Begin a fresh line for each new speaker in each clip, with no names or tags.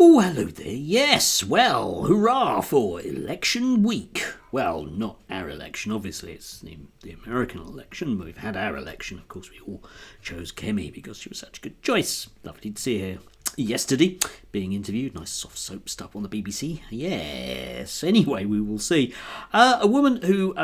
Oh, hello there. Yes, well, hurrah for election week. Well, not our election, obviously. It's the American election. We've had our election. Of course, we all chose Kemi because she was such a good choice. Lovely to see her yesterday being interviewed. Nice soft soap stuff on the BBC. Yes. Anyway, we will see. A woman who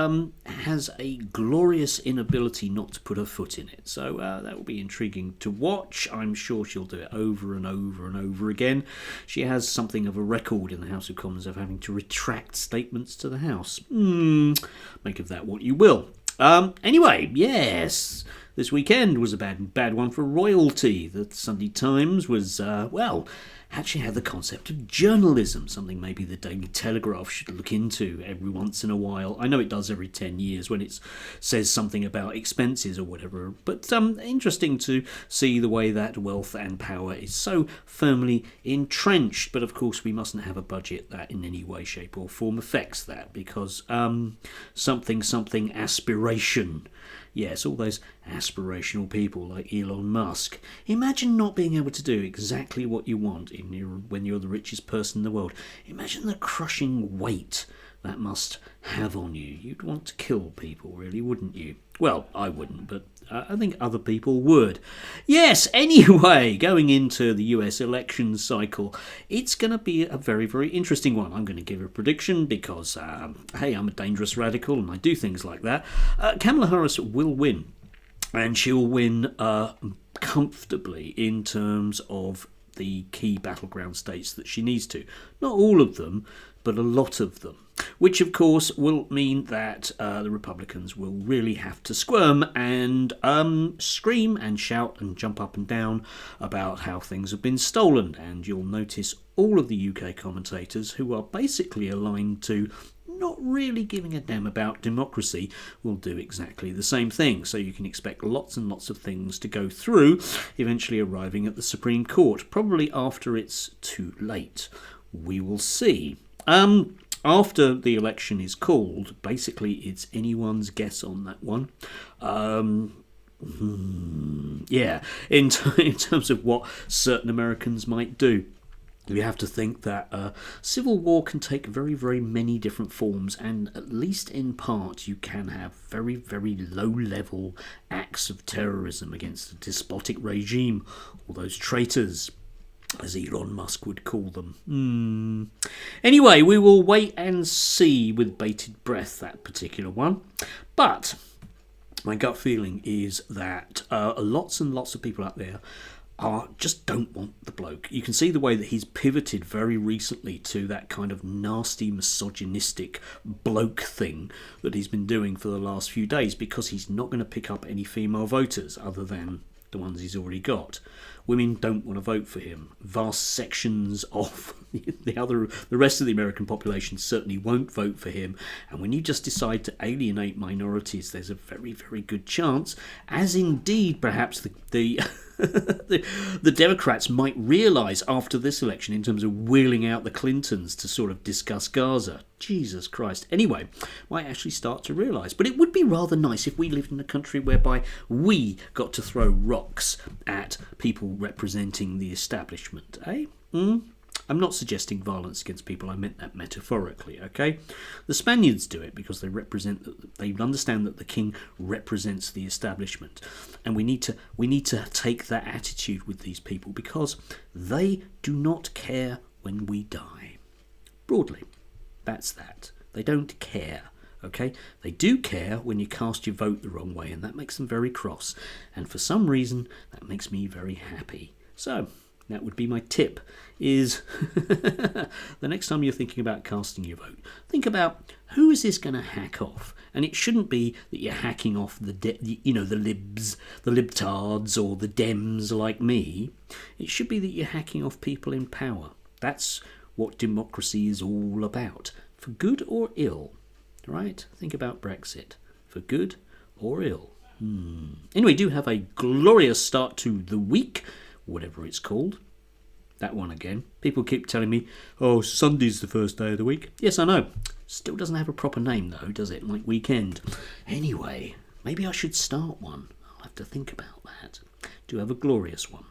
has a glorious inability not to put her foot in it. So that will be intriguing to watch. I'm sure she'll do it over and over and over again. She has something of a record in the House of Commons of having to retract statements to the House. Make of that what you will. Anyway, yes. This weekend was a bad one for royalty. The Sunday Times was, actually had the concept of journalism, something maybe the Daily Telegraph should look into every once in a while. I know it does every 10 years when it says something about expenses or whatever, but interesting to see the way that wealth and power is so firmly entrenched. But of course we mustn't have a budget that in any way, shape or form affects that, because something aspiration. Yes, all those aspirational people like Elon Musk. Imagine not being able to do exactly what you want when you're the richest person in the world. Imagine the crushing weight that must have on you. You'd want to kill people, really, wouldn't you? Well, I wouldn't, but I think other people would. Yes, anyway, going into the US election cycle, it's going to be a very, very interesting one. I'm going to give a prediction because, hey, I'm a dangerous radical and I do things like that. Kamala Harris will win, and she'll win comfortably in terms of the key battleground states that she needs to. Not all of them, but a lot of them. Which, of course, will mean that the Republicans will really have to squirm and scream and shout and jump up and down about how things have been stolen. And you'll notice all of the UK commentators, who are basically aligned to not really giving a damn about democracy, will do exactly the same thing. So you can expect lots and lots of things to go through, eventually arriving at the Supreme Court, probably after it's too late. We will see. After the election is called, basically it's anyone's guess on that one. In terms of what certain Americans might do. You have to think that civil war can take very, very many different forms, and at least in part you can have very, very low-level acts of terrorism against a despotic regime, all those traitors, as Elon Musk would call them. Anyway, we will wait and see with bated breath that particular one. But my gut feeling is that lots and lots of people out there just don't want the bloke. You can see the way that he's pivoted very recently to that kind of nasty, misogynistic bloke thing that he's been doing for the last few days, because he's not going to pick up any female voters other than the ones he's already got. Women don't want to vote for him. Vast sections of the rest of the American population certainly won't vote for him. And when you just decide to alienate minorities, there's a very, very good chance, as indeed perhaps the Democrats might realise after this election in terms of wheeling out the Clintons to sort of discuss Gaza. Jesus Christ. Anyway, might actually start to realise. But it would be rather nice if we lived in a country whereby we got to throw rocks at people representing the establishment, eh? I'm not suggesting violence against people, I meant that metaphorically, okay? The Spaniards do it because they understand that the king represents the establishment. And we need to take that attitude with these people, because they do not care when we die. Broadly, that's that. They don't care. Okay, they do care when you cast your vote the wrong way, and that makes them very cross. And for some reason, that makes me very happy. So that would be my tip, is the next time you're thinking about casting your vote, think about who is this going to hack off. And it shouldn't be that you're hacking off the libs, the libtards, or the Dems like me. It should be that you're hacking off people in power. That's what democracy is all about, for good or ill. Right? Think about Brexit, for good or ill. Anyway, do have a glorious start to the week, whatever it's called. That one again. People keep telling me, oh, Sunday's the first day of the week. Yes, I know. Still doesn't have a proper name though, does it? Like weekend. Anyway, maybe I should start one. I'll have to think about that. Do have a glorious one.